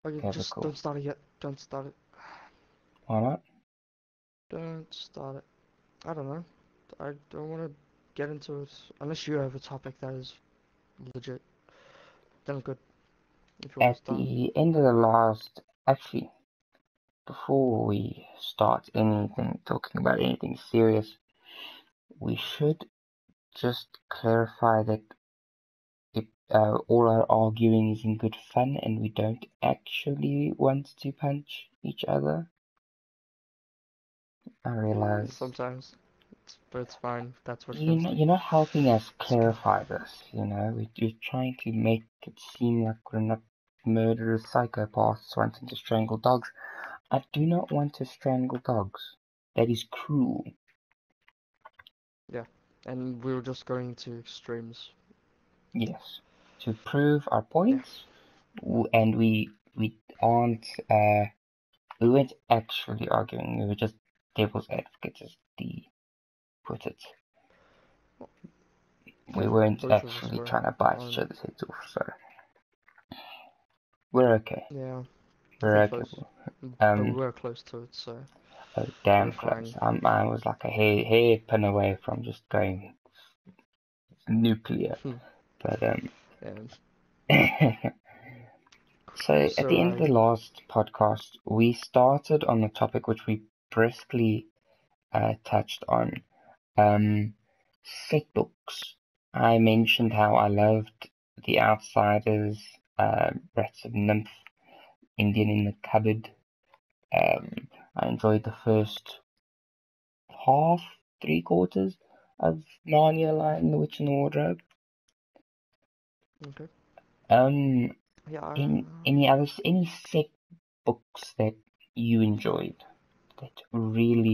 Okay, Okay, just cool. don't start it yet. Don't start it. Why not? Don't start it. I don't know. I don't want to get into it unless you have a topic that is legit. Then I'm good. If you want At to start. the end of the last, actually, before we start anything, talking about anything serious, we should just clarify that all our arguing is in good fun and we don't actually want to punch each other. I realize Sometimes, but it's fine. That's what you're feels not, like. you're not helping us It's good. clarify this, We're trying to make it seem like we're not murderous psychopaths wanting to strangle dogs. I do not want to strangle dogs. That is cruel. Yeah, and we were just going to extremes. Yes. To prove our Yeah. points, and we aren't we weren't actually arguing. We were just devil's advocates, as the put it. We Yeah, weren't both of us actually were trying to bite each on. other's heads off, so we're okay. Yeah, I We're think okay. close, but we Um, were close to it, so oh, we're damn close. fine. I was like a hairpin away from just going nuclear, but And So at so the end of the last podcast, we started on the topic which we briskly touched on, um, set books. I mentioned how I loved The Outsiders, Rats of Nymph, Indian in the Cupboard. I enjoyed the first half, three quarters of Narnia, Lion, the Witch, and the Wardrobe. okay. Um, Yeah, any set books that you enjoyed that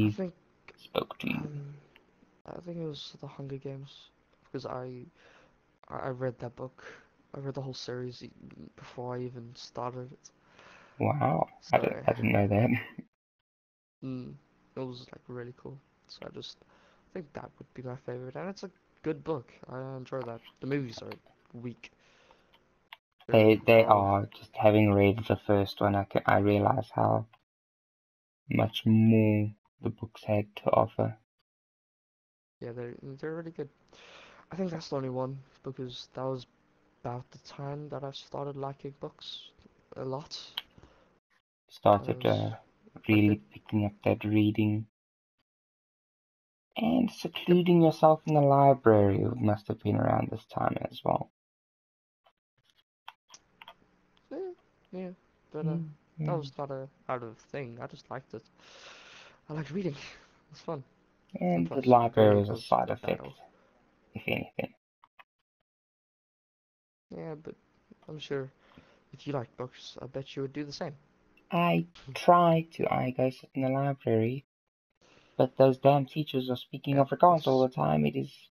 I really think spoke to you? um, I think it was The Hunger Games because I read that book. I read the whole series before I even started it. Wow, So I didn't know that. mm, it was like really cool. So I think that would be my favorite, and it's a good book. I enjoy that. The movies are weak. They're They dull. are just having read the first one. I realize how much more the books had to offer. Yeah, they're really good. I think that's the only one because that was about the time that I started liking books a lot. And it Started was quite good. really picking up that reading and secluding yourself in the library. It must have been around this time as well. Yeah, yeah. But Mm, that mm. was not a out of thing. I just liked it. I liked reading. It's fun. And And the plus, library reading is a was side the effect, battle. if anything. Yeah, but I'm sure if you like books, I bet you would do the same. I try to. I go sit in the library, but those damn teachers are speaking Yeah, Afrikaans all it's the time. It is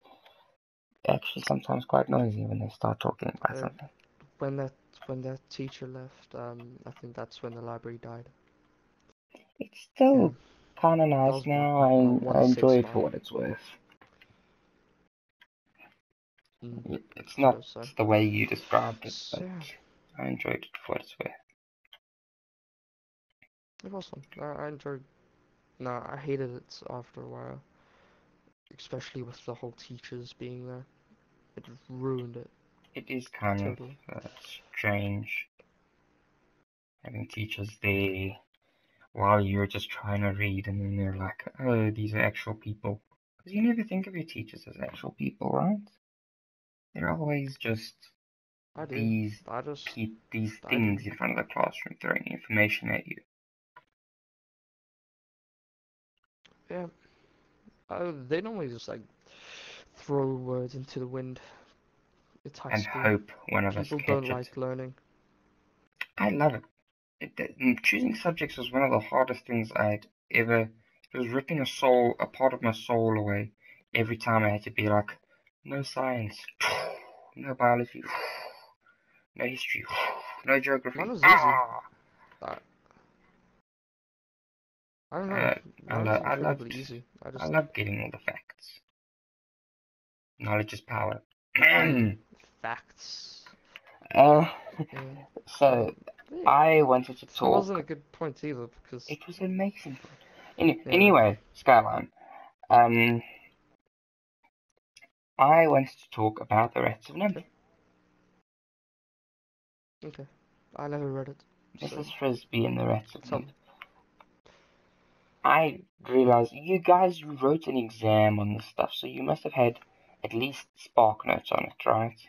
actually sometimes quite noisy when they start talking about uh, something. when that when that teacher left. I think that's when the library died. It's Yeah, still kind of that nice was now. about I enjoy it 165. for what it's worth. Mm, It's I not suppose so. the way you described it, So but yeah, I enjoyed it for what it's worth. it was fun. I enjoyed. No, I hated it after a while, especially with the whole teachers being there. It ruined it It is kind totally. of strange having teachers there while you're just trying to read, and then they're like, "Oh, these are actual people." Because you never think of your teachers as actual people, right? They're always just I do. these I just these I do. things in front of the classroom throwing information at you Yeah. They normally just like throw words into the wind. It's high and school. hope one of us People don't catch it. like learning. I love it. Choosing subjects was one of the hardest things I'd ever. It was ripping a part of my soul away every time I had to be like, no science, no biology, no history, no Mine geography. was easy. Ah, I, I don't know. uh, Mine was incredibly easy. I loved getting all the facts. Knowledge is power. Facts. uh, Yeah. so I wanted to That wasn't a talk. good point either, because It was an amazing point. yeah. Anyway, Skyline. I wanted to talk about the Rats of Nymph. Okay. Okay. I never read it, so Mrs. Frisbee and the Rats of tell Nymph. me. I realized you guys wrote an exam on this stuff, so you must have had at least spark notes on it, right?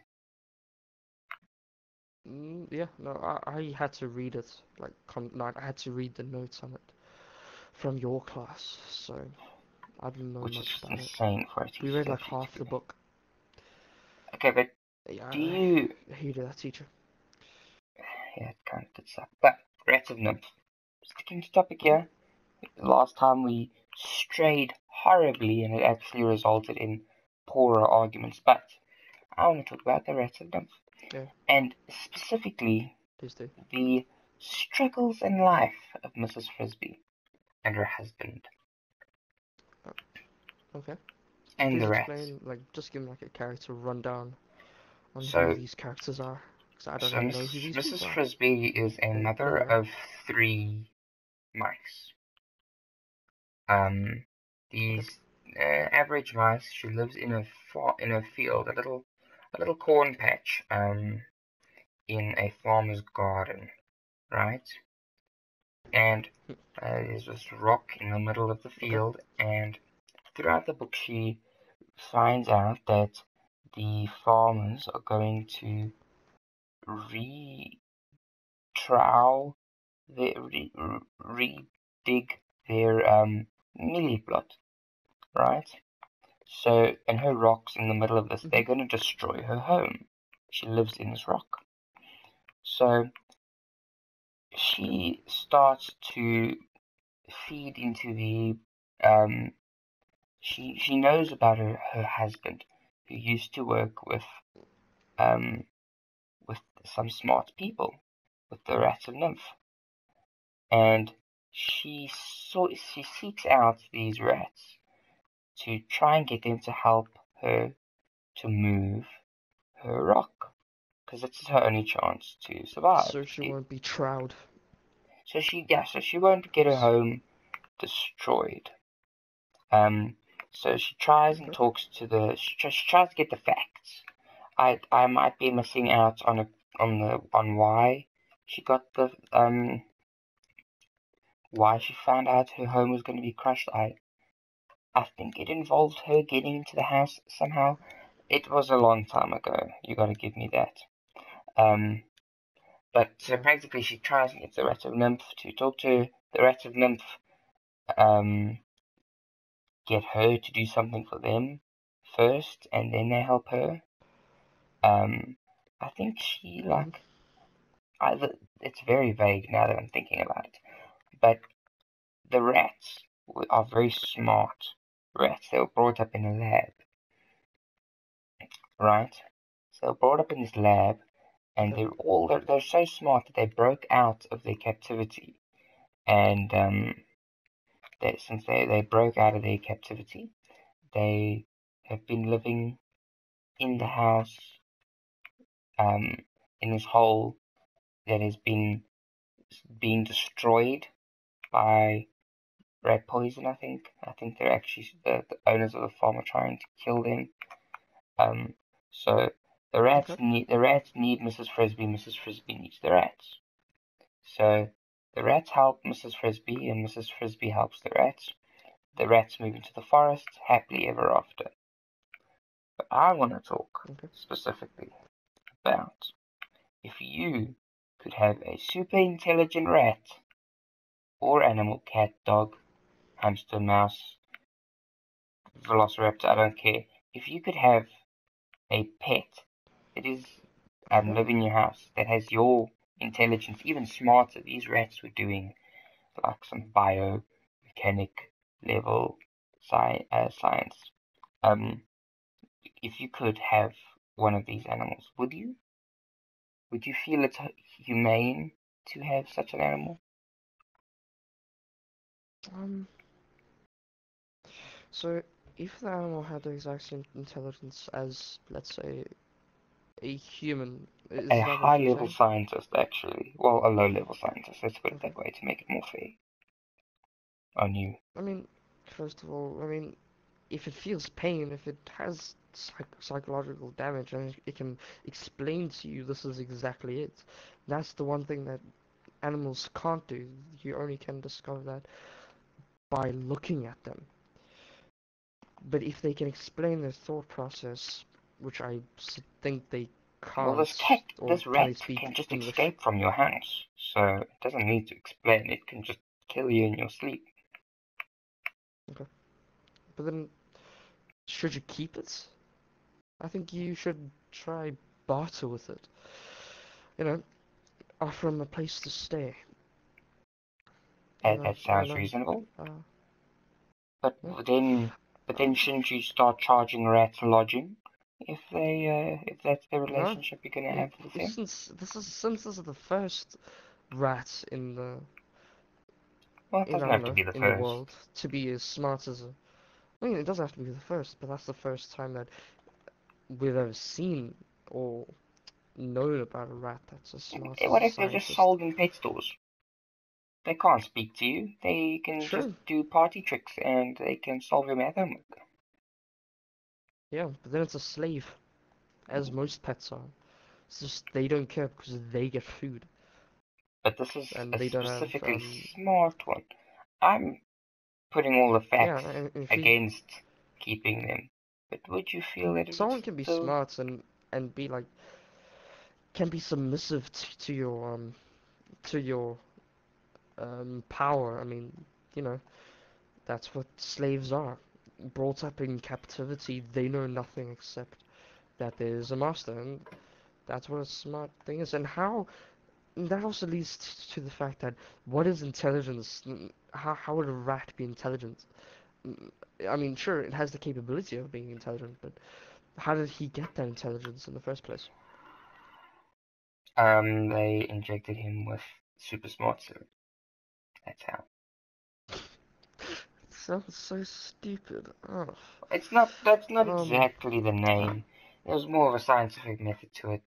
Yeah, no, I had to read it, like, I had to read the notes on it from your class, so I didn't know Which is much just about it. insane for a We teacher read to like actually half do. the book. Okay, but Yeah, do you... I hated that teacher. Yeah, it kind of did suck. But, Rats of Nymph. Sticking to topic here, last time we strayed horribly and it actually resulted in poorer arguments, but I want to talk about the Rats of Nymph. Yeah, And specifically, please do. the struggles in life of Mrs. Frisbee and her husband Uh, okay. and Please the rats. explain, like, just give me like a character rundown on who So, these characters are, because I don't so even know who these Mrs. people are. Frisbee is a And mother anyway, of 3 mice. okay. These average mice. She lives in a field, a little corn patch, in a farmer's garden, right? And there's this rock in the middle of the Okay. field, and throughout the book, she finds out that the farmers are going to re-trowel, re-dig their mealie plot, right? So, and her rock's in the middle of this. Mm-hmm. They're going to destroy her home. She lives in this rock. So, she starts to feed into the. She knows about her husband, who used to work um, with some smart people, with the Rats of Nymph. And she seeks out these rats to try and get them to help her to move her rock, because it's her only chance to survive. So she won't be trowed. So she won't get her home destroyed. So she tries and Okay. talks to she tries to get the facts. I might be missing out on why she got the why she found out her home was going to be crushed. I think it involved her getting into the house somehow. It was a long time ago. You got to give me that. But so Yeah. basically, she tries and gets the Rat of Nymph to talk to her. The Rat of Nymph get her to do something for them first, and then they help her. I think she Mm-hmm. like it's very vague now that I'm thinking about it. But the rats are very smart rats. They were brought up in a lab, right? So they were brought up in this lab, and Okay. they're so smart that they broke out of their captivity, and since they broke out of their captivity, they have been living in the house, in this hole that has been being destroyed by rat poison. I think they're actually the owners of the farm are trying to kill them. So Okay. the rats need Mrs. Frisbee. Mrs. Frisbee needs the rats. So the rats help Mrs. Frisbee, and Mrs. Frisbee helps the rats. The rats move into the forest happily ever after. But I want to talk Okay. specifically about if you could have a super intelligent rat or animal, cat, dog, hamster, mouse, velociraptor, I don't care. If you could have a pet that is Okay. live in your house that has your intelligence, even smarter. These rats were doing like some biomechanic level science. Um, if you could have one of these animals, would you? Would you feel it's humane to have such an animal? Um. So if the animal had the exact same intelligence as, let's say, A human. A Is that what you're high-level saying? scientist, actually. Well, a low-level scientist. Let's put it Okay. that way to make it more fair on you. I mean, first of all, I mean, if it feels pain, if it has psychological damage, and it can explain to you this is exactly it, that's the one thing that animals can't do. You only can discover that by looking at them. But if they can explain their thought process, which I think they Well, can't, or this can they rat can speak just English? escape from your hands, so it doesn't need to explain. It can just kill you in your sleep. Okay. But then, should you keep it? I think you should try barter with it. You know, offer them a place to stay. You know, That sounds and reasonable. uh, But yeah. then, shouldn't you start charging rats lodging if that's the No, relationship you're gonna have with them? since this is the first rat Well, it I doesn't don't have to know, be the in the first. world to be as smart as a. I mean, it doesn't have to be the first, but that's the first time that we've ever seen or known about a rat that's as smart as What a if they're just scientist. sold in pet stores? They can't speak to you. They can just Sure, do party tricks and they can solve your math homework. yeah, but then it's a slave, as most pets are. It's just they don't care because they get food But this is and a they don't have specifically smart one. I'm putting all the yeah, facts and if you against keeping them. But would you feel that it would someone can be still... smart and be like can be submissive to your power. I mean, you know, that's what slaves are. Brought up in captivity, they know nothing except that there's a master, and that's what a smart thing is. And how that also leads to the fact that what is intelligence? How would a rat be intelligent? I mean, sure, it has the capability of being intelligent, but how did he get that intelligence in the first place? They injected him with super smart serum. That's how. Sounds so stupid. Oh. That's not Um. exactly the name. There's more of a scientific method to it.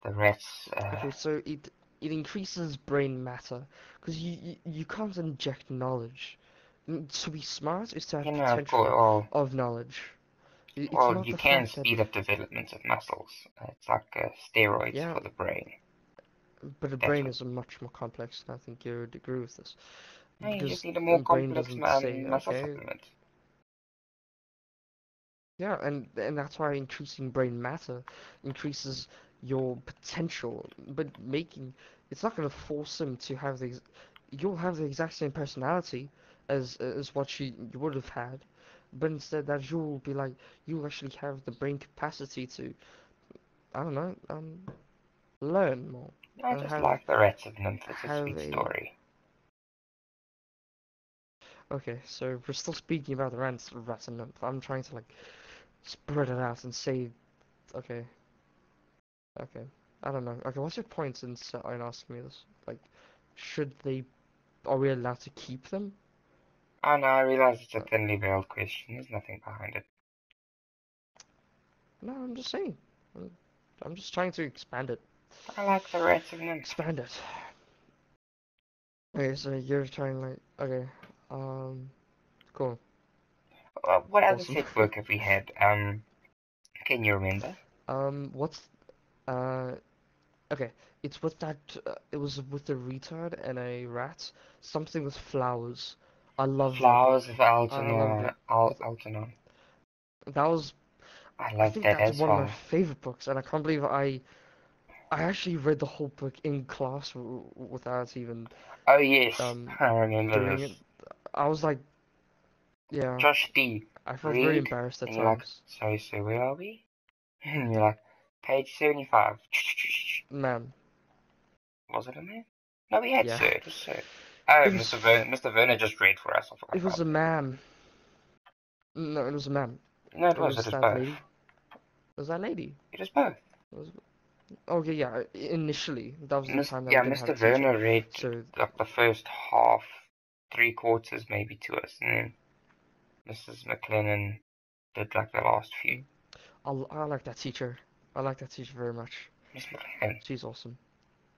The rats, Okay, so it increases brain matter because you can't inject knowledge. To be smart is to have of course, potential of knowledge. It's not you the can fact that speed up development of muscles. It's like steroids yeah, for the brain. but the That's brain what. is much more complex, and I think you would agree with this No, you just because need a more the brain complex doesn't say muscle okay, supplement. yeah, and that's why increasing brain matter increases your potential, but making it's not going to force him to have the you'll have the exact same personality as what you would have had, but instead that you'll be like you actually have the brain capacity to I don't know learn more I and just like the Rats of Nymph. It's a have sweet a story. okay. So we're still speaking about the rats and nymph. I'm trying to like spread it out and say okay. Okay. I don't know. Okay, what's your point in asking me this? Like, should they, are we allowed to keep them? Oh no, I realize it's a Uh, thinly veiled question. There's nothing behind it. no, I'm just saying. I'm, I'm just trying to expand it. I like the Rats of Nymph. Expand it. Okay, so you're trying like, okay, cool, What other awesome. set work have we had? Can you remember? What's, uh, okay, it's with that, it was with the retard and a rat, something with flowers. I love that book. Flowers of I loved it. Algernon. That was I I loved think that that's as one of my well. favorite books, and I can't believe I actually read the whole book in class without even Oh yes, um I remember doing this. it. I was like, yeah, Josh D. I felt very Read, embarrassed at and you're like, times. sorry, so where are we? And you're like, page 75. Man, Was it a man? No, we had yeah, Sir. It was Sir. Oh, it was Mr. Werner just read for us. I forgot it was about a that. man. No, it was a man. No, it It was. was It was that both. lady. It was that lady. It was both. It was, okay, yeah. Initially, that was the time that we didn't have Mr. a teacher, Werner read so like the first half, 3/4 maybe to us, and then Mrs. McLennan did like the last few. I like that teacher. I like that teacher very much. Miss McLaren. She's awesome.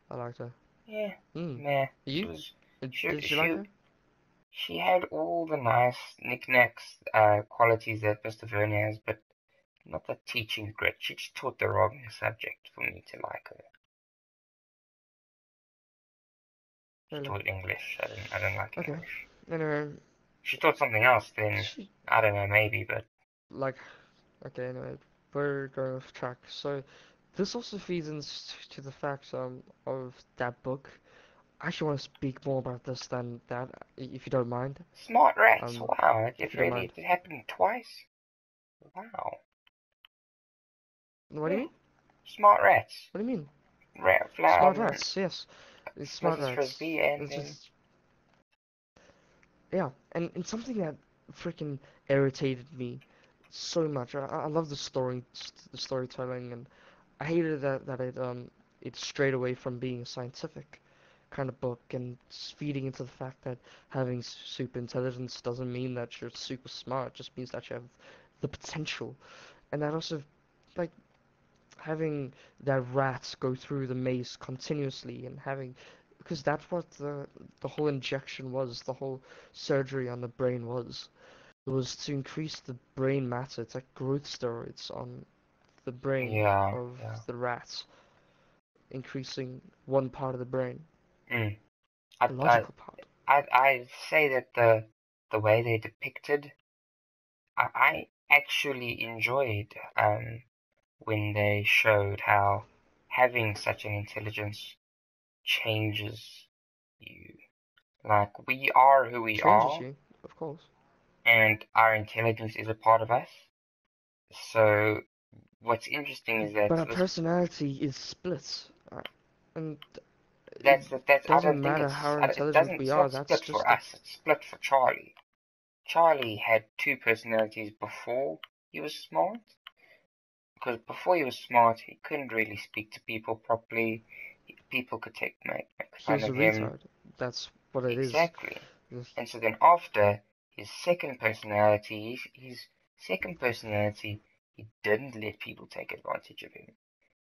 I liked her. Yeah, Hmm. meh. She You? was. Did you like her? She had all the nice knickknacks, qualities that Mr. Verne has, but not the teaching grit. She just taught the wrong subject for me to like her. She Really? taught English. I don't like Okay. English. Anyway, She taught something else, then she I don't know, maybe, but like. Okay. Anyway, we're going off track. So this also feeds into the fact of that book. I actually want to speak more about this than that, if you don't mind. smart rats. Um, Wow, if it you don't really mind. it happened twice. Wow. What do you Yeah, mean? smart rats. What do you mean? Rat Smart flower, rats. Yes, it's smart Mrs. rats. Frisbee, and It's then just yeah, and something that freaking irritated me so much. I love the storytelling, and I hated that it strayed away from being a scientific kind of book and feeding into the fact that having super intelligence doesn't mean that you're super smart. It just means that you have the potential, and that also like having that rat go through the maze continuously and having because that's what the whole injection was, the whole surgery on the brain was. It was to increase the brain matter. It's like growth steroids on the brain yeah, of yeah. the rats, increasing one part of the brain, Mm. the I logical part. I say that the way they depicted, I actually enjoyed when they showed how having such an intelligence changes you. Like we are who we Changes are, you, of course. and our intelligence is a part of us. So what's interesting is that But our this personality is split, and it that's I don't doesn't think matter how it intelligent doesn't we it's are. not That's split for just a us. It's split for Charlie. Charlie had two personalities before he was smart. Because before he was smart, he couldn't really speak to people properly. People could make he fun was a of him. retard. That's what it is. Exactly. And so then after his second personality, his second personality, he didn't let people take advantage of him.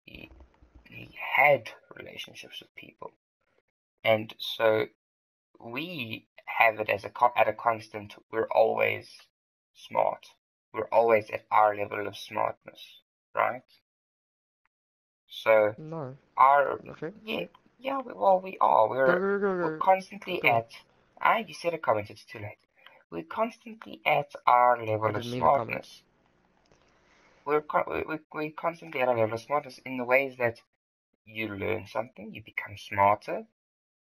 He he had relationships with people, and so we have it as at a constant. We're always smart. We're always at our level of smartness, right? So No. our Okay. yeah Okay. yeah well we are Go we're go go we're go constantly go. at you said a comment, it's too late. We're constantly at our I level of didn't mean to comment. smartness. We're constantly at our level of smartness in the ways that you learn something, you become smarter,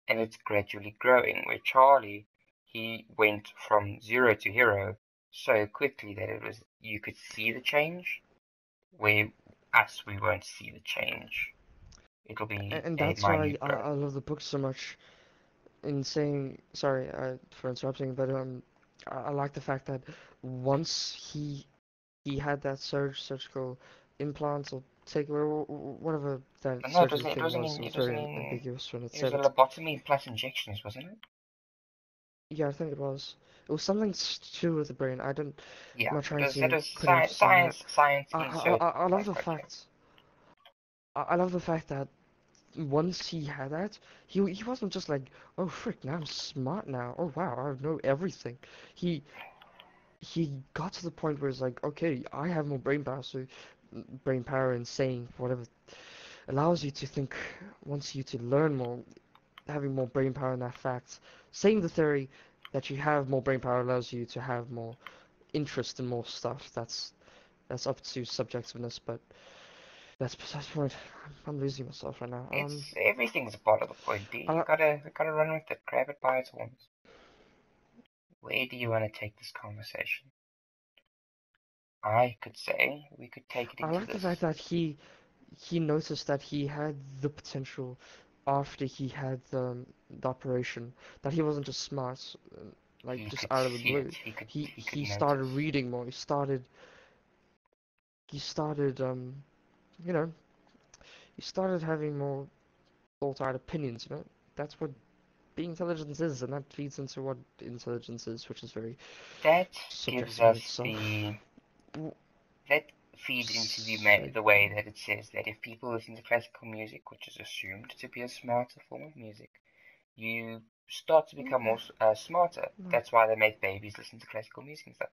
and it's gradually growing. Where Charlie, he went from zero to hero so quickly that you could see the change, where us, we won't see the change. It'll be And a that's why minute growth. I love the book so much. In saying sorry for interrupting, but I like the fact that once he had that surgical implant or takeaway, whatever that No, surgery thing was. It was very ambiguous when it it was said a it. lobotomy plus injections, wasn't it? Yeah, I think it was. It was something to do with the brain. I'm Yeah, not trying it to was put emphasis on that. science insert I love the psychotic. fact. I love the fact that once he had that, he wasn't just like, oh frick, now I'm smart now. Oh wow, I know everything. He he got to the point where it's like, okay, I have more brain power, so brain power and saying whatever allows you to think, wants you to learn more, having more brain power in that fact. Saying the theory that you have more brain power allows you to have more interest in more stuff. That's up to subjectiveness, but that's besides the point. I'm losing myself right now. It's everything's a part of the point, D. I, You gotta run with it, grab it by its horns. Where do you want to take this conversation? I could say we could take it I into like the fact this. that he noticed that he had the potential after he had the operation, that he wasn't just smart, like He just could out of the see it. blue. He could He started notice. reading more. He started you know he started having more thought out opinions. That's what being intelligence is, and that feeds into what intelligence is, which is very That gives subjective in us itself. the W- that feeds into So, the way that it says that if people listen to classical music, which is assumed to be a smarter form of music, you start to become more smarter. no, That's why they make babies listen to classical music and stuff.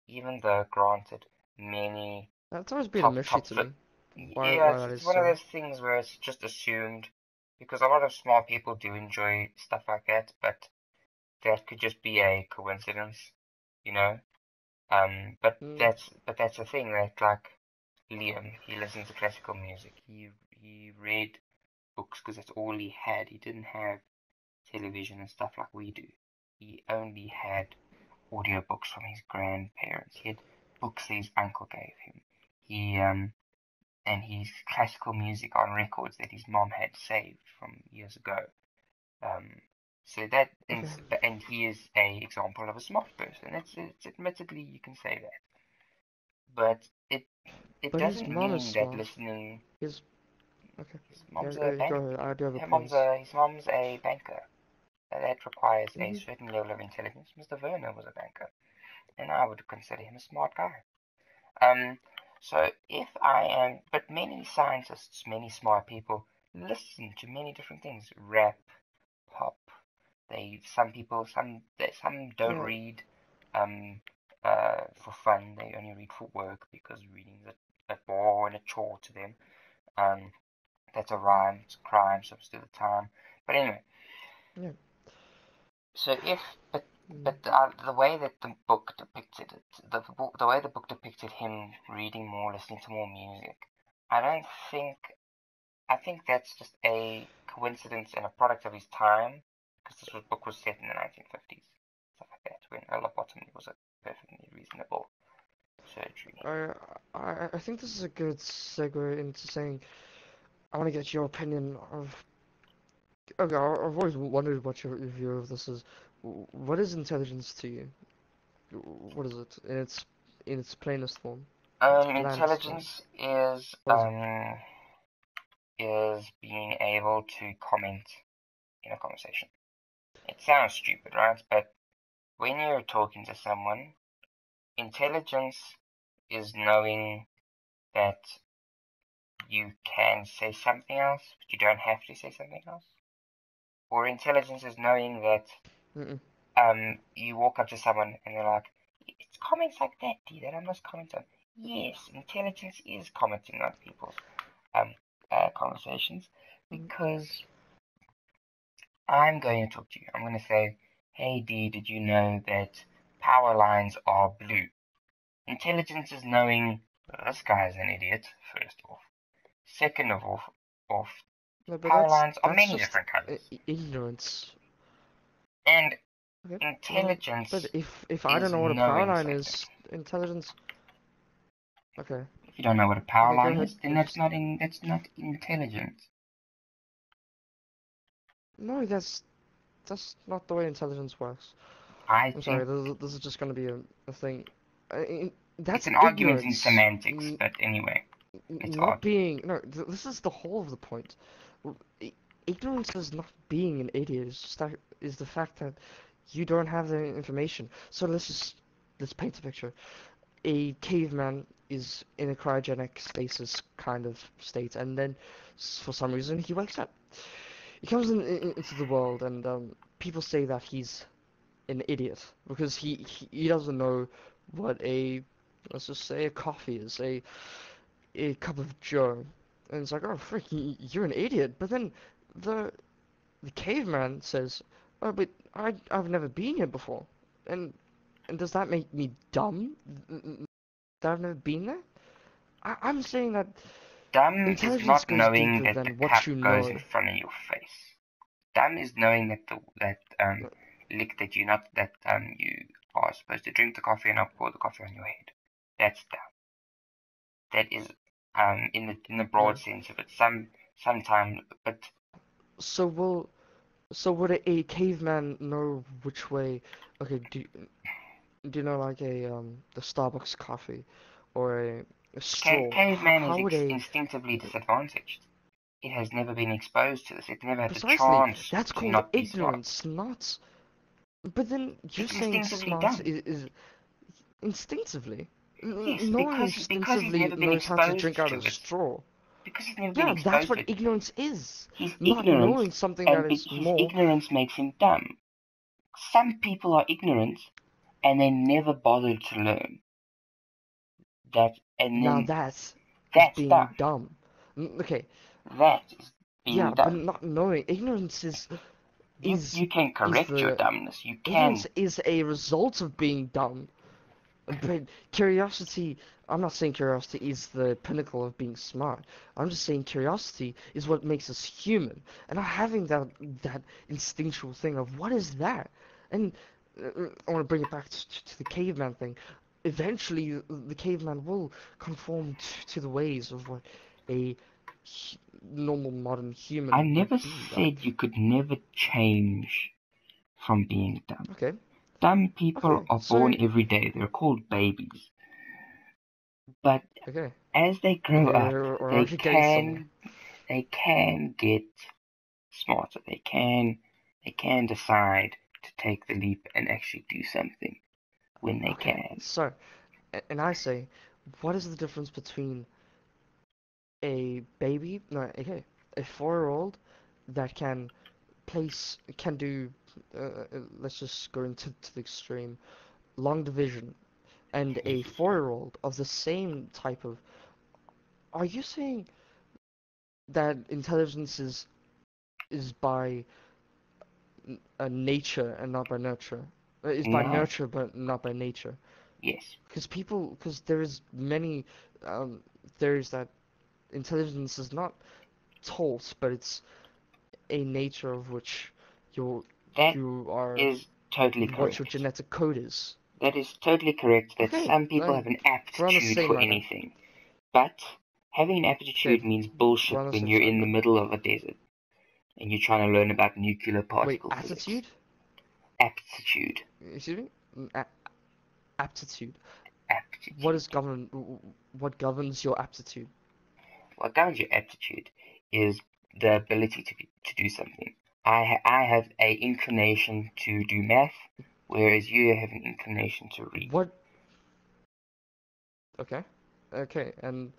Even though, granted, many that's always been a top mystery top to me. yeah, Why that it's is one of so. those things where it's just assumed because a lot of smart people do enjoy stuff like that, but that could just be a coincidence, you know. Mm, But that's the thing that like Liam, he listens to classical music. He read books because that's all he had. He didn't have television and stuff like we do. He only had audiobooks from his grandparents. He had books that his uncle gave him. He and his classical music on records that his mom had saved from years ago. Um, so that okay, and he is a example of a smart person. It's admittedly you can say that, but it but his doesn't mom is mean that smart. listening. His okay. His Yeah, mom's a go bank. ahead. I do have a Her point. mom's his mom's a banker. That requires a Hmm. certain level of intelligence. Mr. Werner was a banker, and I would consider him a smart guy. Um, so if I am, but many scientists, many smart people listen to many different things. Rap, pop. Some people, some don't Yeah, read, um, for fun. They only read for work because reading is a bore and a chore to them. Um, that's a rhyme. It's a crime most of the time. But anyway, yeah. so if Mm, the way that the book depicted it, the way the book depicted him reading more, listening to more music, I don't think I think that's just a coincidence and a product of his time, because book was set in the 1950s, stuff like that, when a lobotomy was a perfectly reasonable surgery. I, I think this is a good segue into saying I want to get your opinion of. Okay, I've always wondered what your view of this is. What is intelligence to you? What is it in its plainest form, its blandest form? Intelligence What is it? is being able to comment in a conversation. It sounds stupid, right? But when you're talking to someone, intelligence is knowing that you can say something else, but you don't have to say something else. Or intelligence is knowing that Mm-mm. you walk up to someone and they're like, it's comments like that, D, that I must comment on. Yes, intelligence is commenting on people's um conversations Mm. because I'm going to talk to you. I'm going to say, hey D, did you know that power lines are blue? Intelligence is knowing this guy's an idiot, first off. Second of all, No, but power lines are that's many just different colors. ignorance. And Okay. But intelligence if I don't is know what a power knowing line something. is, intelligence. Okay. If you don't know what a power Okay, go line ahead. is, then Just that's not intelligent. no, that's not the way intelligence works. I I'm sorry. think This is just gonna be a thing. it's That's an argument in ignorance. semantics, but anyway, let's Not argue. being no. This is the whole of the point. Ignorance is not being an idiot. It's just that is the fact that you don't have the information. So let's paint a picture. A caveman is in a cryogenic stasis kind of state, and then for some reason he wakes up. He comes into the world, and people say that he's an idiot because he doesn't know what a let's just say a coffee is, a cup of joe, and it's like, oh frick, you're an idiot. But then the the caveman says, oh, but I've never been here before, and does that make me dumb that I've never been there? I'm saying that Dumb is intelligence not goes knowing deeper that the than what cup you goes in know. front of your face. Dumb is knowing that lick that you are supposed to drink the coffee and not pour the coffee on your head. That's dumb. That is in the Yeah. broad sense of it. Sometimes, but So will so would a caveman know which way? Okay, do you know like the Starbucks coffee or a straw? caveman is How would a instinctively disadvantaged. It has never been exposed to this. It never had the precisely chance that's to called not be smart. ignorance, not. But then you're It's saying instinctively smart dumb. is instinctively. Yes, No one because he's instinctively never been knows how to exposed drink out to of a it. straw. Because he's never been Yeah, that's exposed to what it. ignorance is. He's Not ignorant, knowing something and that is his more. ignorance makes him dumb. Some people are ignorant, and they never bother to learn. And Now then that's that's being dumb. dumb. Okay, That is yeah, being but dumb. not knowing ignorance You can is correct your the dumbness. You ignorance can. is a result of being dumb. But curiosity, I'm not saying curiosity is the pinnacle of being smart. I'm just saying curiosity is what makes us human. And not having that instinctual thing of what is that? And I want to bring it back to the caveman thing. Eventually, the caveman will conform to the ways of what a normal modern I human never would be like. said you could never change from being dumb. Okay, Dumb people okay, are born so every day. They're called babies. But okay, as they grow okay, up, we're they already getting somewhere. can get smarter. They can decide to take the leap and actually do something when they Okay, can. so and I say, what is the difference between a baby, no, okay, a 4-year-old that can do, let's just go into the extreme, long division, and a 4-year-old of the same type of, are you saying that intelligence is by nature and not by nurture? Is by No. nurture but not by nature? Yes. Because there is many theories that intelligence is not taught, but it's a nature of which you That you are is totally what your correct. genetic code is. That is totally correct that Okay, some people have then an we're on the aptitude same for right now. anything. But having an Okay, aptitude means we're bullshit on the when same you're side in the now. middle of a desert and you're trying to learn about nuclear Wait, particle physics. attitude? Aptitude. Excuse me? Aptitude. Aptitude. What governs your aptitude? What governs your aptitude is the ability to do something. I have a inclination to do math, whereas you have an inclination to read. What? Okay, okay, and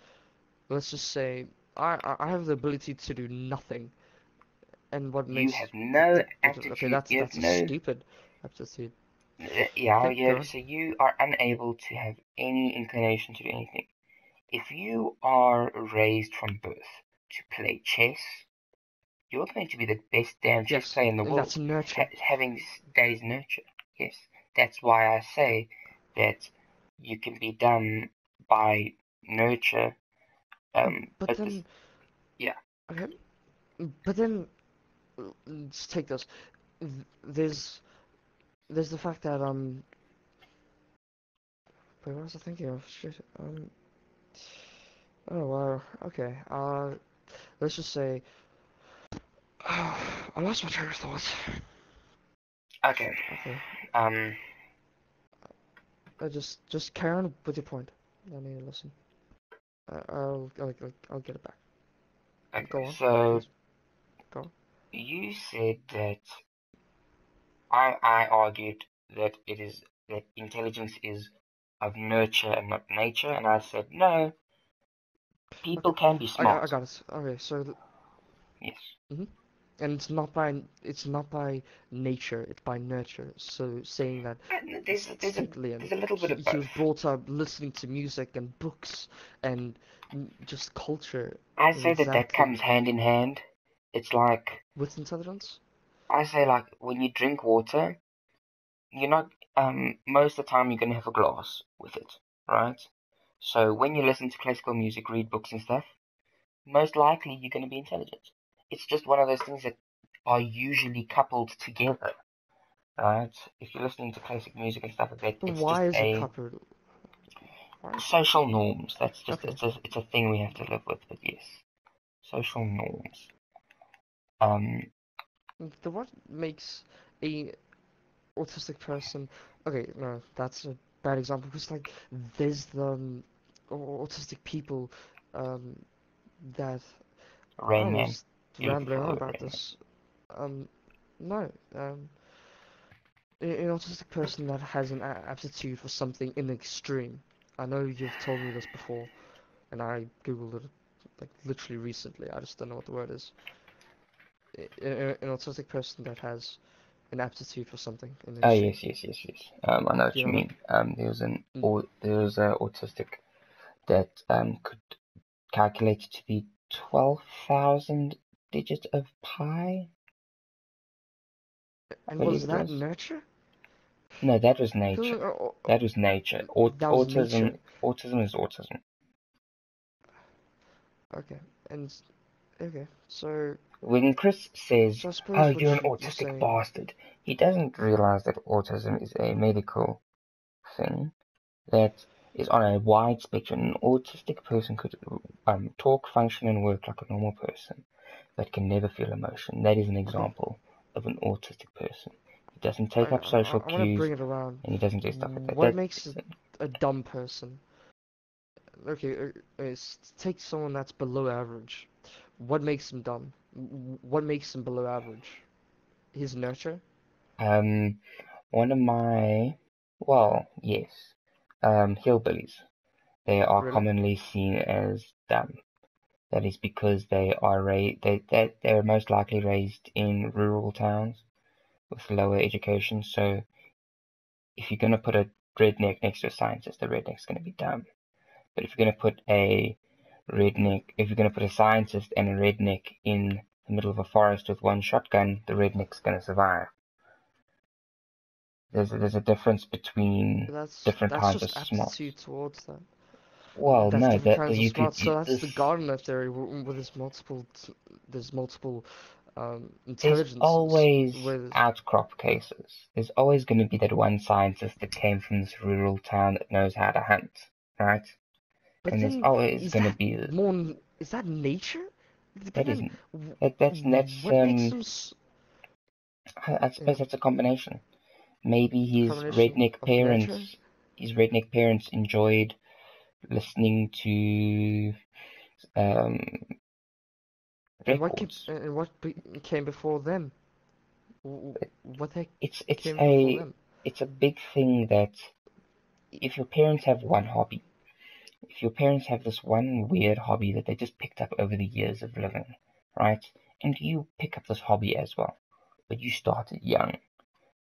let's just say I have the ability to do nothing, and what You makes have no okay, aptitude. You have that's a no. stupid aptitude. Yeah, Okay, go yeah. on. So you are unable to have any inclination to do anything. If you are raised from birth to play chess, you're going to be the best damn chess Yes, player in the and world, that's nurture. having days nurture. Yes, that's why I say that you can be done by nurture. But But this, then, yeah, okay, but then let's take this. There's the fact that wait, what was I thinking of? Shit. Oh wow. Okay. Let's just say I lost my train of thought. okay. Okay. Um, Just carry on with your point. I need to listen. I'll get it back. okay. Go on, So please. Go on. you said that I argued that that intelligence is of nurture and not nature, and I said no, Okay. people can be I smart. got it. Okay. So. Yes. Mhm. And it's not by nature, it's by nurture. So saying that And distinctly, and there's a little bit of he both. was brought up listening to music and books and just culture I say that that exactly comes hand in hand. It's like with intelligence. I say like when you drink water, you're not most of the time you're gonna have a glass with it, right? So when you listen to classical music, read books and stuff, most likely you're gonna be intelligent. It's just one of those things that are usually coupled together, right? If you're listening to classic music and stuff like that, But it's just why is it a covered? Why is it? social norms. That's just Okay. it's a thing we have to live with. But yes, social norms. Um, The what makes a autistic person? Okay, no, that's a bad example because like there's the autistic people um that I Rain Man. was You're looking rambling for the on word about Rain Man. this. No. An autistic person that has an aptitude for something in the extreme. I know you've told me this before, and I googled it like literally recently. I just don't know what the word is. An autistic person that has an aptitude for something in Oh extreme. yes. I know what You you know, mean. mm, There was an autistic that could calculate to be 12,000 digits of pi, I and believe was it that was. nurture? No, that was Because nature. That was nature. that was nature. Autism is autism. Okay, and okay, so When Chris says, I "Oh, suppose what you're an you're autistic saying. bastard," he doesn't realize that autism is a medical thing that is on a wide spectrum. An autistic person could talk, function, and work like a normal person, but can never feel emotion. That is an Okay, example of an autistic person. He doesn't I take up social I want to cues, bring it around. and he doesn't do stuff like that. What That makes a dumb person? Okay, take someone that's below average. What makes him dumb? What makes him below average? His nurture? um one of my yes, hillbillies. They are Really? commonly seen as dumb. That is because they are they're most likely raised in rural towns with lower education. So if you're gonna put a redneck next to a scientist, the redneck's gonna be dumb. But if you're gonna put if you're gonna put a scientist and a redneck in the middle of a forest with one shotgun, the redneck's gonna survive. There's a difference between different That's kinds of just smarts. aptitude towards that. Well, That's no, different that kinds of you could smarts. So that's this the Gardner theory, where there's multiple there's intelligences. always Where there's, outcrop cases. There's always going to be that one scientist that came from this rural town that knows how to hunt, right? but And there's then always going to be is that nature? But that then isn't that's what makes them I yeah, suppose that's a combination. Maybe a combination of nurture? his redneck parents enjoyed listening to um records. Came before them? What the heck It's came before them? a big thing that if your parents have one hobby, if your parents have this one weird hobby that they just picked up over the years of living, right? And you pick up this hobby as well, but you started young.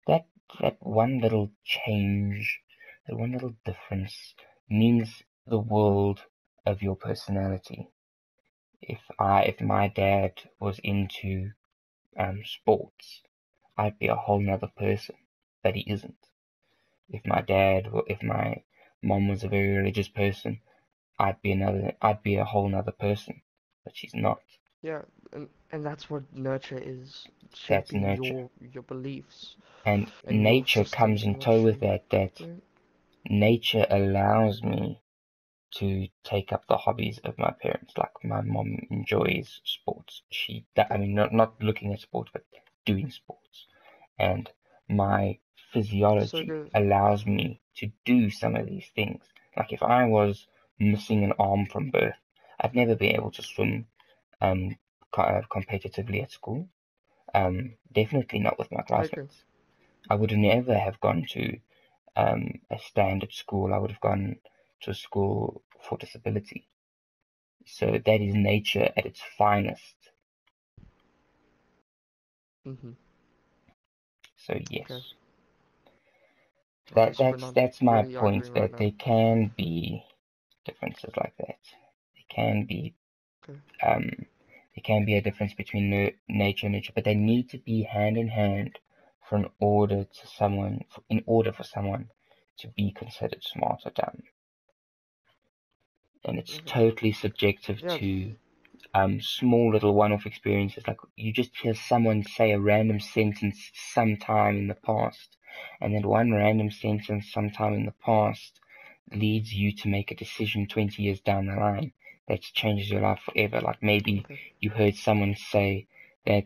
That that one little change, that one little difference means the world of your personality. If my dad was into sports, I'd be a whole nother person, but he isn't. If my mom was a very religious person, I'd be a whole nother person, but she's not. Yeah, and that's what nurture is, That's shaping nurture. your beliefs And and your nature comes systems in and what tow with you that do. nature allows me to take up the hobbies of my parents. Like my mom enjoys sports. I Yeah, mean, not looking at sports, but doing sports. And my so physiology good. allows me to do some of these things. Like if I was missing an arm from birth, I'd never be able to swim um, competitively at school. Definitely not with my I agree. classmates. I would never have gone to a standard school. I would have gone to a school for disability. So that is nature at its finest. Mhm. So Okay. yes, Okay, so we're not that's my really point. arguing right That now. there can be differences like that. There can be Okay. um, there can be a difference between nature and nurture, but they need to be hand in hand in order for someone to be considered smart or dumb. And it's Okay. totally subjective Yeah. to small little one-off experiences. Like you just hear someone say a random sentence sometime in the past, and then one random sentence sometime in the past leads you to make a decision 20 years down the line that changes your life forever. Like maybe Okay. you heard someone say that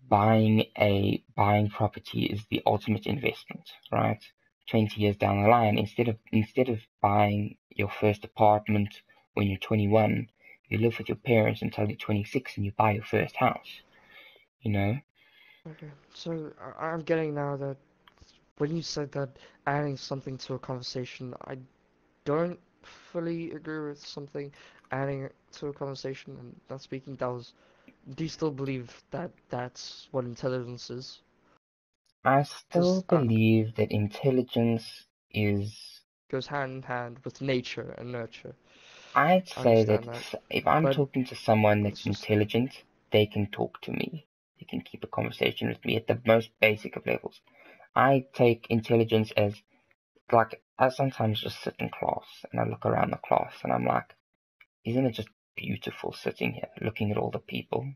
buying property is the ultimate investment, right? 20 years down the line, instead of buying your first apartment when you're 21, you live with your parents until you're 26 and you buy your first house, you know? Okay. So I'm getting now that when you said that adding something to a conversation, I don't fully agree with something adding it to a conversation and not speaking, do you still believe that that's what intelligence is? I Because still believe that intelligence is. goes hand in hand with nature and nurture. I'd I say that understand that, if I'm but talking to someone it's that's just intelligent, they can talk to me. They can keep a conversation with me at the most basic of levels. I take intelligence as like I sometimes just sit in class and I look around the class and I'm like, isn't it just beautiful sitting here looking at all the people?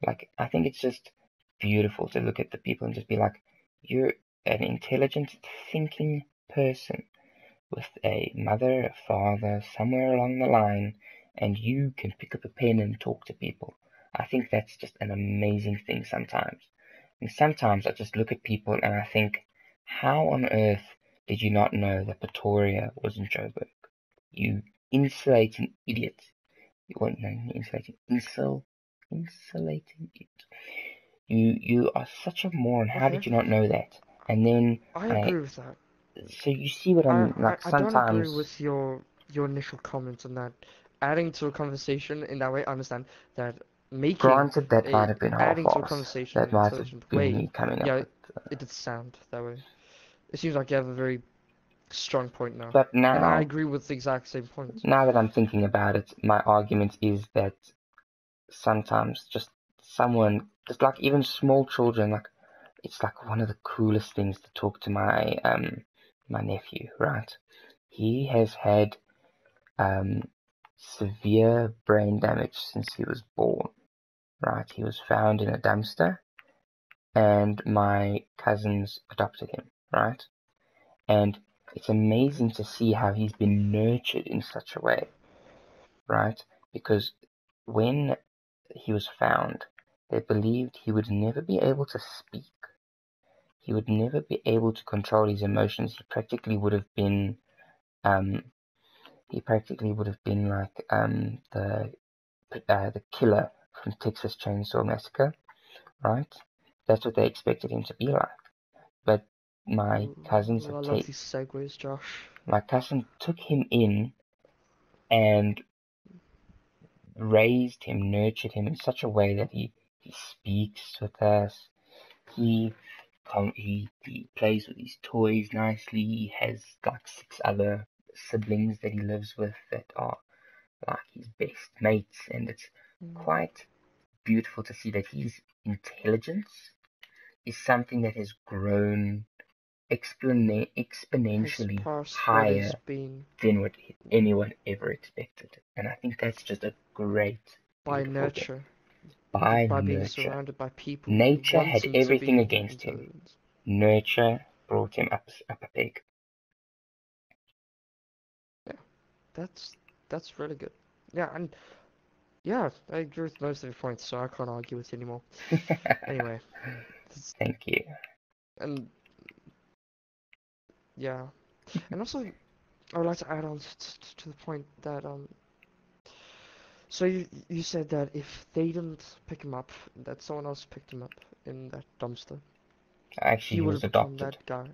Like I think it's just beautiful to look at the people and just be like, you're an intelligent thinking person with a mother, a father, somewhere along the line, and you can pick up a pen and talk to people. I think that's just an amazing thing sometimes. And sometimes I just look at people and I think, how on earth did you not know that Pretoria was in Joburg? You insulating idiot. You want no insulating idiot. You are such a moron. How okay. did you not know that? And then I I agree with that. so you see what I'm like I don't agree sometimes. with your initial comments on that. Adding to a conversation in that way, I understand that making Granted, that might a have been adding to a half-assed. conversation in That an might have intelligent been way, me coming up yeah, with. it did sound that way. It seems like you have a very strong point now, But and I now, agree with the exact same points. now that I'm thinking about it, my argument is that sometimes just someone, just like even small children, like it's like one of the coolest things to talk to my nephew, right? He has had severe brain damage since he was born, right? He was found in a dumpster, and my cousins adopted him, right? And it's Okay. amazing to see how he's been nurtured in such a way, right? Because when he was found, they believed he would never be able to speak. He would never be able to control his emotions. Um, he practically would have been like the killer from Texas Chainsaw Massacre, right? That's what they expected him to be like. But my cousins Ooh, have I love these segues, Josh. my cousin took him in and raised him, nurtured him in such a way that he speaks with us. He he plays with his toys nicely. He has like 6 other siblings that he lives with that are like his best mates, and it's Mm. quite beautiful to see that his intelligence is something that has grown Has exponentially passed what has higher been than what anyone ever expected. And I think that's just a great, by beautiful thing. nurture, By by being nurture. surrounded by people who Nature want had him to everything be against him. intelligent. Nurture brought him up a peg. Yeah, that's that's really good. Yeah, and yeah, I agree with most of your points, so I can't argue with you anymore. Anyway, Thank you. and yeah, and also I would like to add on to the point that so you said that if they didn't pick him up, that someone else picked him up in that dumpster, Actually, he he would was have become adopted. that guy.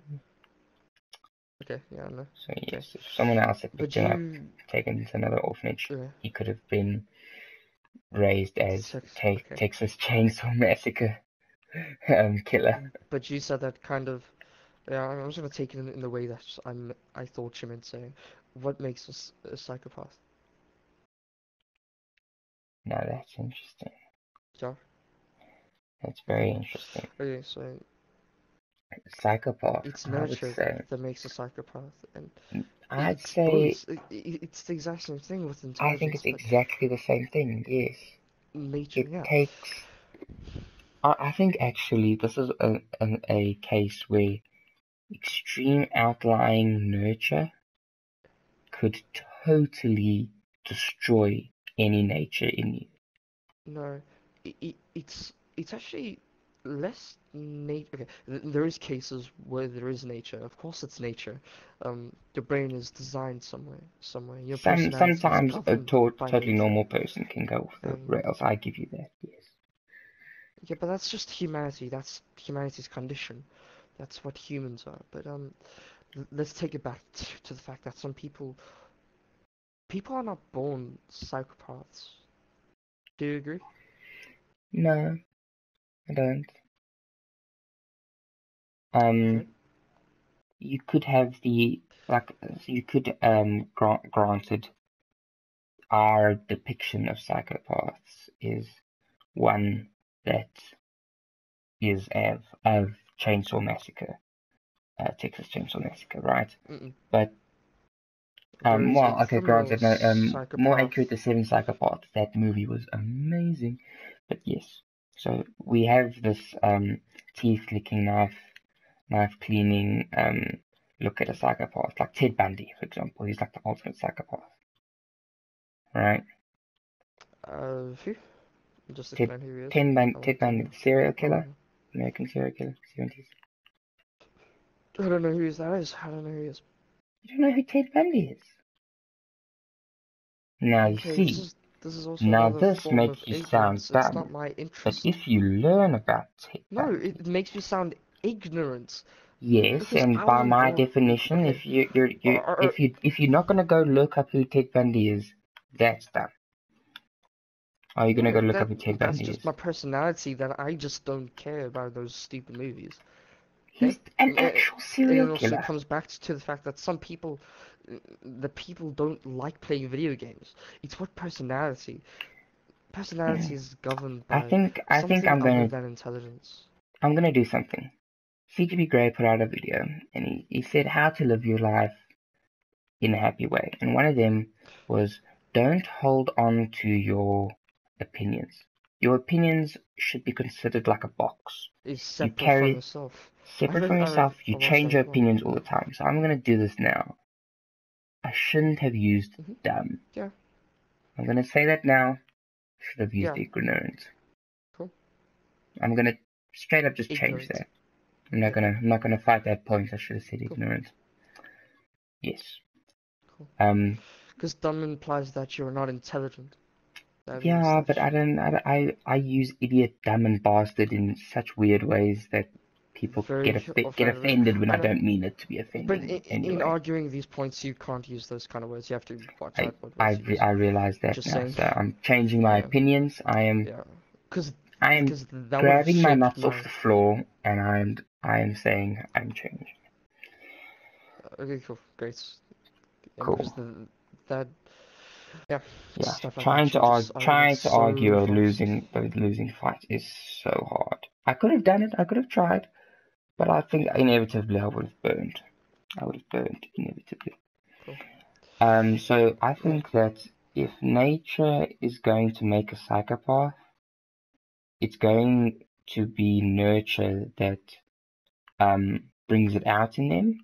Okay, yeah, no, So okay, yes, if someone else had picked but him up, you, taken him to another orphanage, uh, he could have been raised as okay, Texas Chainsaw Massacre killer. but you said that kind of. Yeah, I'm just gonna take it in the way that I thought you meant saying. What makes us a psychopath? Now that's interesting. Yeah. That's very interesting. Okay, so Psychopath, it's I would nurture say. that makes a psychopath, and I'd it's both. say It's the exact same thing with I think intelligence, it's but exactly the same thing. Yes, nature, it yeah. takes. I think actually this is a case where extreme outlying nurture could totally destroy any nature in you. No, it's actually less nature. Okay, there is cases where there is nature. Of course, it's nature. Your brain is designed somewhere. Your personality is Sometimes a governed by totally nature, normal person can go off the and rails. I give you that. Yes. yeah, but that's just humanity. That's humanity's condition. That's what humans are. But let's take it back to the fact that some people are not born psychopaths. Do you agree? No, I don't. Okay. You could have you could granted our depiction of psychopaths is one that is of Chainsaw Massacre, Texas Chainsaw Massacre, right? Mm-mm. But There is a well, okay, criminal granted, no, more psychopath. accurate, the Seven Psychopaths. That movie was amazing, but yes. So we have this teeth licking, knife cleaning look at a psychopath, like Ted Bundy, for example. He's like the ultimate psychopath, right? Who? Just Ted explain who he is. Ted Bundy, I Ted want Bundy, to. the serial Oh, killer, American serial killer, 70s. I don't know who that is. I don't know who he is. You don't know who Ted Bundy is? Now you Okay, this see, is this is also now another this form of makes you sound ignorance. It's not dumb. my But interest. if you learn about Ted No, Bundy, it makes me sound ignorant yes, because and I by wasn't my born. definition, Okay, or, if you're not gonna go look up who Ted Bundy is, that's dumb. Are you gonna go no, look up who Ted that's Bundy just is? my personality that I just don't care about those stupid movies. Okay, He's an and actual serial it also killer. comes back to the fact that some people, the people don't like playing video games. It's what personality. Personality is governed by I think something other than intelligence. I'm gonna do something. CGP Grey put out a video and he said how to live your life in a happy way. And one of them was don't hold on to your opinions. Your opinions should be considered like a box. Is You separate from carry yourself. separate from yourself, you I watched change that your as well. opinions all the time. So I'm gonna do this now. I shouldn't have used dumb. Yeah, I'm gonna say that now. Should have used yeah, ignorant. cool. I'm gonna straight up just change Ignorant. that. Yeah, I'm not gonna fight that point. I should have said cool, ignorant. Yes. cool. Um. Because dumb implies that you're not intelligent. That means Yeah, that but I use idiot, dumb, and bastard in such weird ways that people very get offended. offended when I I know, don't mean it to be but offending in anyway. arguing these points, you can't use those kind of words. You have to watch I out what words you use. I realize that Just now, saying. so I'm changing my Yeah, opinions. yeah. Because I am because that would have grabbing my shaped nuts off my. the floor and I am saying I'm changing. Okay, cool, great. Yeah, Cool. because that yeah, Yeah, stuff like that changes arguments trying to argue so fast. a losing fight is so hard. I could have done it. I could have tried, but I think inevitably I would have burned. I would have burned inevitably. Cool. So I Yeah. think that if nature is going to make a psychopath, it's going to be nurture that brings it out in them.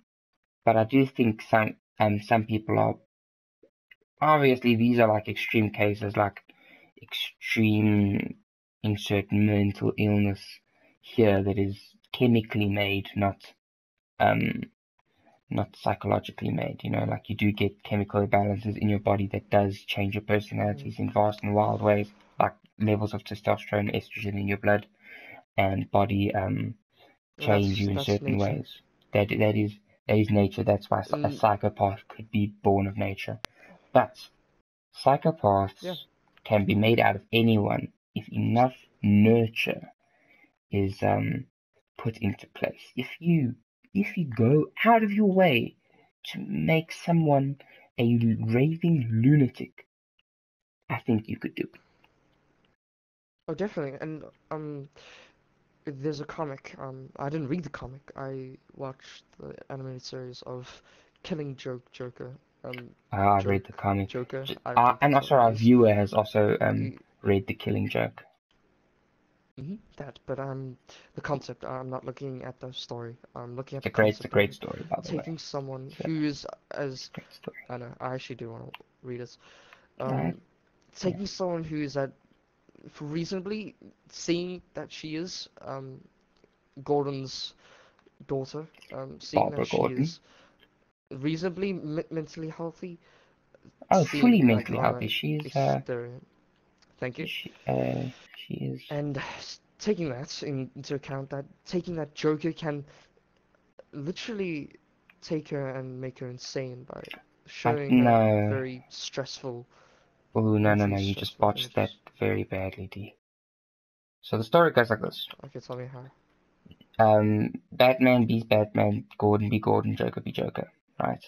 But I do think some people are obviously these are like extreme cases, like extreme insert mental illness here that is chemically made, um not psychologically made. You know, like you do get chemical imbalances in your body that does change your personalities in vast and wild ways, like levels of testosterone, estrogen in your blood, and body change you in That's certain nature. ways. That is nature. That's why a And psychopath could be born of nature. But yeah, psychopaths can be made out of anyone if enough nurture is put into place. If you go out of your way to make someone a raving lunatic, I think you could do it. oh definitely. And there's a comic. I didn't read the comic. I watched the animated series of Killing Joker. I've read the comic. Joker. I think And that's what also it our is. viewer has also He, read The Killing Joke. that, but the concept. I'm not looking at the story. I'm looking at the It's a concept of great it. story, by the way. Taking someone So, who is as great story. I know. I actually do want to read it. Alright. Um, taking someone who is at reasonably seeing that she is Gordon's daughter, seeing that Barbara she Gordon. is reasonably mentally healthy, Oh, fully seeing like mentally on a healthy. exterior. Thank you. She is. And taking that into account, that taking that Joker can literally take her and make her insane by showing her No. very stressful, Oh, no, mentally you just stressful botched that images. very badly, D. So the story goes like this. Okay, tell me how. Batman beats Batman, Gordon be Gordon, Joker be Joker, right?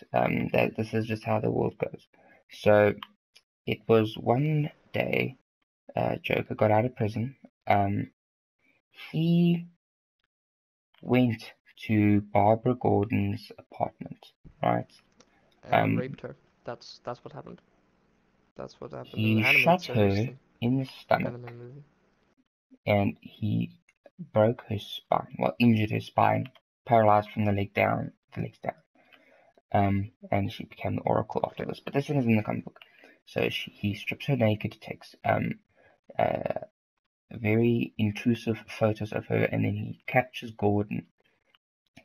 This is just how the world goes. So it was one day, Joker got out of prison. He went to Barbara Gordon's apartment, right? And raped her. That's what happened. That's what happened in He the animated shot series, her the in the stomach, anime movie. and he broke her spine, well, injured her spine, paralyzed from the legs down. And she became the Oracle after Okay. this. But this one is in the comic book. So he strips her naked, takes very intrusive photos of her, and then he captures Gordon,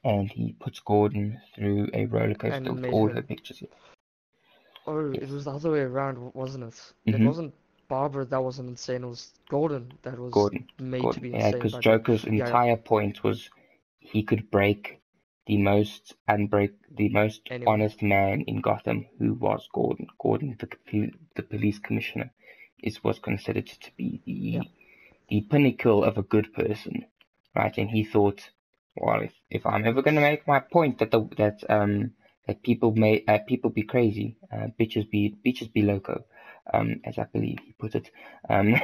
and he puts Gordon through a roller And coaster with made all her. her pictures. Oh, Yes. it was the other way around, wasn't it? It Mm-hmm. wasn't Barbara that wasn't insane. It was Gordon that was Gordon. made to be Yeah, insane because by Joker. Joker's Yeah, entire point was he could break the most anyone. honest man in Gotham, who was Gordon. Gordon, the police commissioner, was considered to be Yeah. the pinnacle of a good person, right? And he thought, well, if I'm ever going to make my point that people be crazy, bitches be loco, as I believe he put it, um,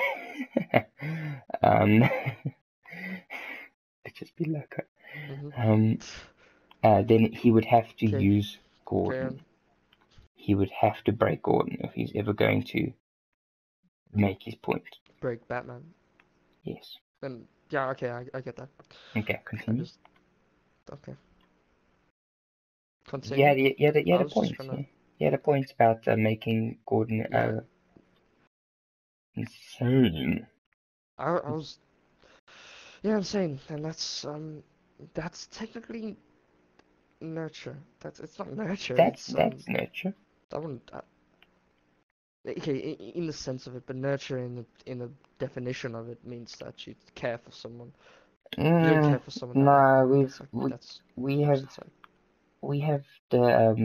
bitches be loco, Mm-hmm. then he would have to Okay, use carry Gordon. on. He would have to break Gordon if he's ever going to make his point. Break Batman. Yes. And yeah, okay, I get that. Okay, I continue. just okay. Yeah, Continue. you I had a was just point. trying Yeah. to. You had a point about making Gordon Yeah, insane. I was. Yeah, insane, and that's technically nurture. It's not nurture. That's nurture. I wouldn't. Okay, in the sense of it, but nurture in the definition of it means that you care for someone. You don't care for someone that way. No, That's we have opposite side. we have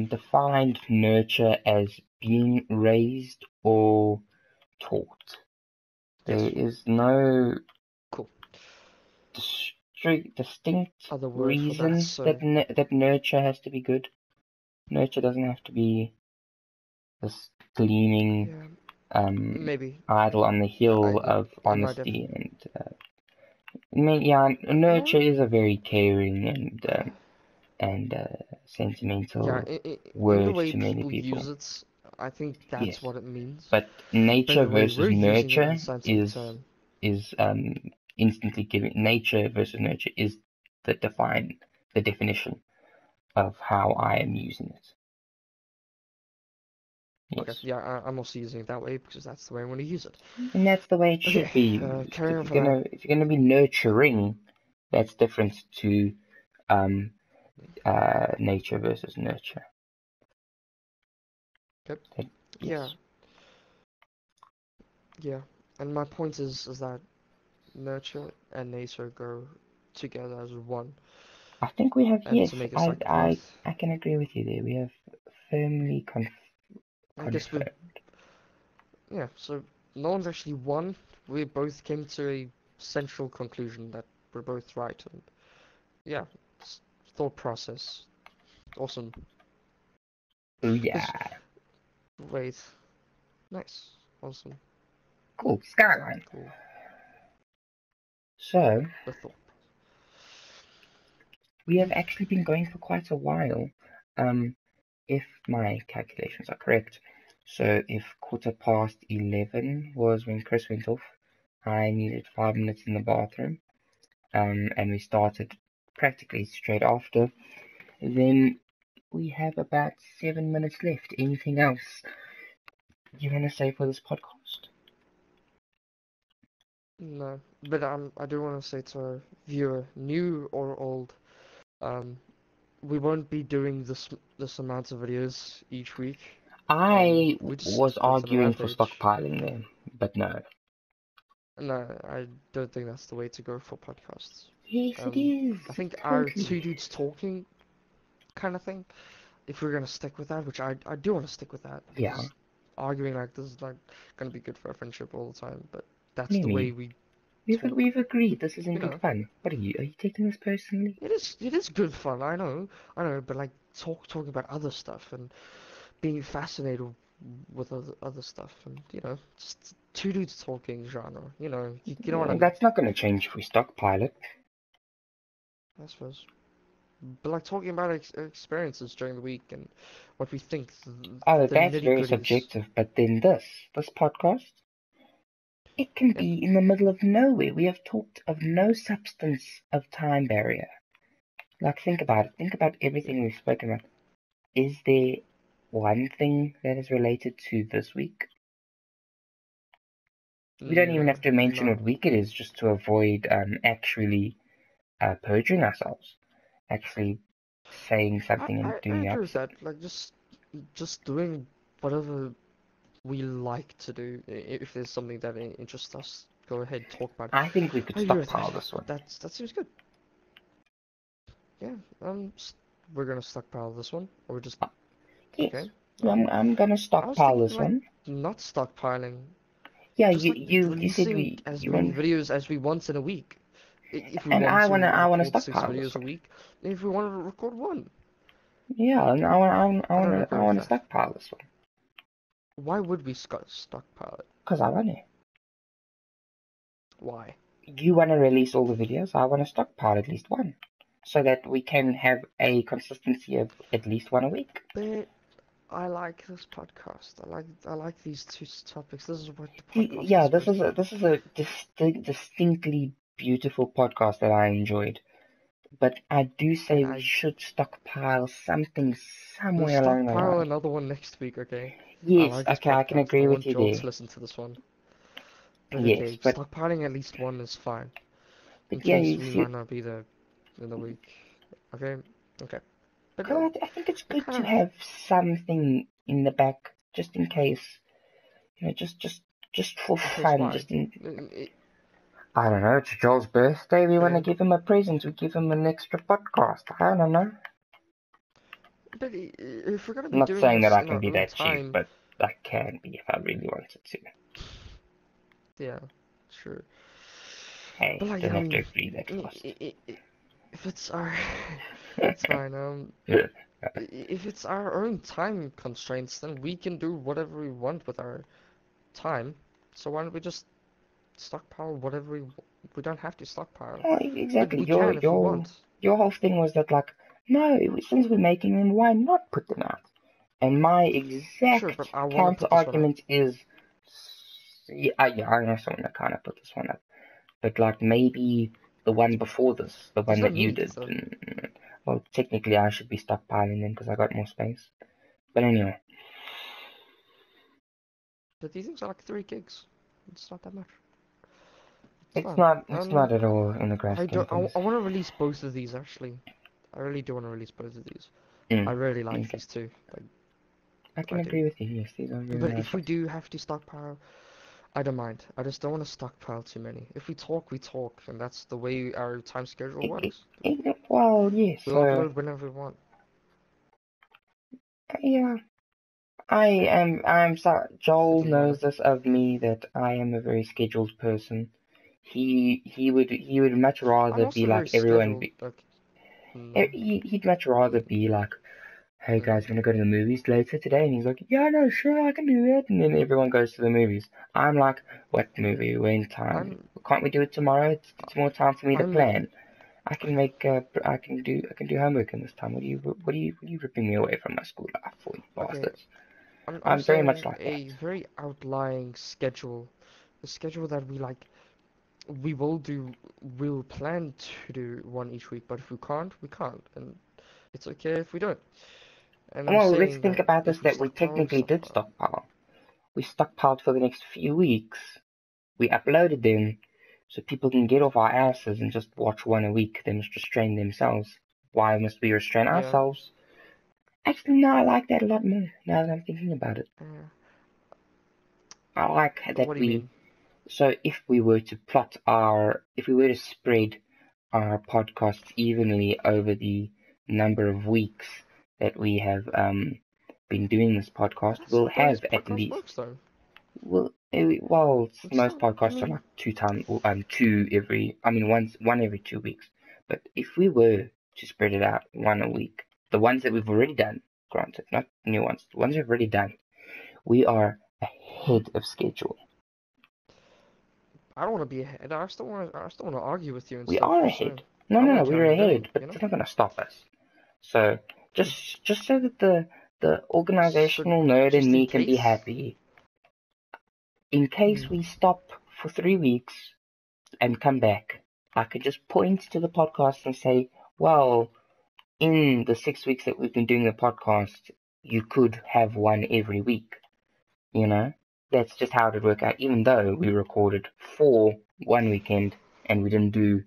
defined nurture as being raised or taught. There Yes. is no Cool. distinct Other word for that. reason So that nurture has to be good. Nurture doesn't have to be this gleaming yeah, um, maybe. idle on the hill of In my honesty and I mean, yeah, no. nurture is a very caring and Yeah, sentimental in the word way to many people people. use it, I think Yes, that's what it means. but But in nature the way versus we're using it in nurture the scientific term, is instantly giving. Nature versus nurture is the definition of how I am using it. okay, Yes. yeah, I'm also using it that way because that's the way I want to use it. And that's the way it should Okay, be used. carry on for that. If you're gonna be nurturing, that's different to um nature versus nurture. Okay. Yeah, Yes. yeah. And my point is that nurture and nature go together as one, I think we have, and yes, to make a cycle growth. I can agree with you there. We have firmly I guess we, confirmed. yeah. So no one's actually won. We both came to a central conclusion that we're both right, and yeah, thought process. Awesome. Oh Is yeah. wait, nice, awesome, Cool. Skyline. cool. So, The thought. we have actually been going for quite a while, if my calculations are correct. So, if 11:15 was when Chris went off, I needed 5 minutes in the bathroom, and we started practically straight after. Then we have about 7 minutes left. Anything else you want to say for this podcast? No, but I do want to say to our viewer, new or old, um, we won't be doing this amount of videos each week. I We just was went on a arguing for rampage. stockpiling there, but no. No, I don't think that's the way to go for podcasts. Yes, it Um, is. I think our two Totally. dudes talking kind of thing. If we're gonna stick with that, which I do want to stick with that, Yeah. because arguing like this is not gonna be good for our friendship all the time. But that's the way Mimi, we we've talk. we've agreed this isn't You good know, fun. What are you? Are you taking this personally? it is good fun. I know. But like talking about other stuff and being fascinated with other stuff, and just two dudes talking genre. You know what I mean. That's not going to change if we stockpile it. I suppose. But like talking about experiences during the week and what we think, Oh, the that's nitty very gritties. subjective. But then this podcast, it can Yeah. be in the middle of nowhere. We have talked of no substance of time barrier. Like, think about it. Think about everything we've spoken about. Is there one thing that is related to this week? We don't even No, have to mention no. what week it is just to avoid actually perjuring ourselves. Actually saying I, something and I, I doing the agree with opposite. that. Like just doing whatever we like to do. If there's something that interests us, go ahead, talk about it. I think we could I agree with stockpile that. this one. That seems good. Yeah. We're gonna stockpile this one, or just Yes, okay. I'm gonna I was stockpile thinking this like one. not stockpiling, Yeah, just you like you you said releasing as you many want, videos as we want in a week. If we and want to I wanna record six stockpile this videos a one. week, if we want to record one, Yeah, and I don't I agree with wanna that. stockpile this one Why would we stockpile it? because I wanna. Why? You wanna release all the videos. I wanna stockpile at least one, so that we can have a consistency of at least one a week. But I like this podcast. I like these two topics. This is what the podcast is Yeah, supposed to be. this is a distinctly beautiful podcast that I enjoyed. But I do And say we should stockpile something we'll somewhere along the stockpile line. another one next week, okay? I Yes, like this okay, I can podcast. I agree with want you Joel there. to listen to this one. But Yes, okay, but stockpiling at least one is fine. In yeah, case you we see, might not be there in the week. Okay? Okay. But because I think it's I good kind to of have something in the back just in case, just for in case fun, why? just in. It, I don't know. It's Joel's birthday. We want to but give him a present. We give him an extra podcast. I don't know. if we're gonna I'm be not doing saying that this I in can our be own that cheap, time, but I can be if I really wanted to. yeah, sure. Hey, But like don't have to agree that fast. if it's our, it's fine. If it's our own time constraints, then we can do whatever we want with our time. So why don't we just stockpile whatever we don't have to stockpile, Oh, but exactly. we can if we want. Your whole thing was that like, no, since we're making them, why not put them out? And my Sure, but exact I want to counter put this one out. argument is, yeah, I know someone that kind of put this one up, but like maybe the one before this, the There's one no that you need, did, though. well, technically I should be stockpiling them because I got more space. But anyway, But these things are like 3 gigs. It's not that much. It's it's fine. not at all in the grand I scheme don't. of things. I want to release both of these actually. I really do want to release both of these. I Mm, really like okay. these two. Like I I can do. agree with you. Yes, these are really But nice if we ones. do have to stockpile, I don't mind. I just don't want to stockpile too many. If we talk, we talk, and that's the way our time schedule works. Well, yes. We'll upload whenever we want. Yeah. I'm sorry. But Joel yeah, knows this of me that I am a very scheduled person. He would much I'm rather be also very like everyone. scheduled. Like, mm, He'd much rather be like, hey mm. guys, wanna go to the movies later today? And he's like, yeah, no, sure, I can do that. And then everyone goes to the movies. I'm like, what movie? When time? I'm Can't we do it tomorrow? It's more time for me to I'm plan. I can make I can do homework in this time. What are you ripping me away from my school life for, you okay. bastards? I'm I'm very much saying like that. a very outlying schedule, a schedule that we like. We will do. We'll plan to do one each week, but if we can't, we can't, and it's okay if we don't. And I'm Well, let's saying think that about this if we that we stockpile, we technically did stockpile. stockpile. We stockpiled for the next few weeks. We uploaded them so people can get off our asses and just watch one a week. They must restrain themselves. Why must we restrain Yeah. ourselves? Actually, no, I like that a lot more now that I'm thinking about it. I like What that do you mean? so if we were to spread our podcasts evenly over the number of weeks, that we have been doing this podcast, That's we'll not the way have this at podcast least works, though. well, It's most not, I podcasts are mean, like one every 2 weeks. But if we were to spread it out one a week, the ones that we've already done, granted, not new ones, the ones we've already done, we are ahead of schedule. I don't want to be ahead. I still want to argue with you and We stuff. are So ahead. No, I no, no, want to we're carry the day, ahead, but you know? it's not going to stop us. So just so that the So organizational nerd just in in me can be case. happy, in case Hmm. we stop for 3 weeks and come back, I could just point to the podcast and say, well, in the 6 weeks that we've been doing the podcast, you could have one every week. You know? That's just how it would work out, even though we recorded 4 one weekend and we didn't do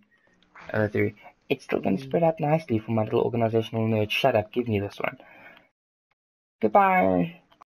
3. It's still going to spread out nicely for my little organizational nerd. Shut up, give me this one. Goodbye.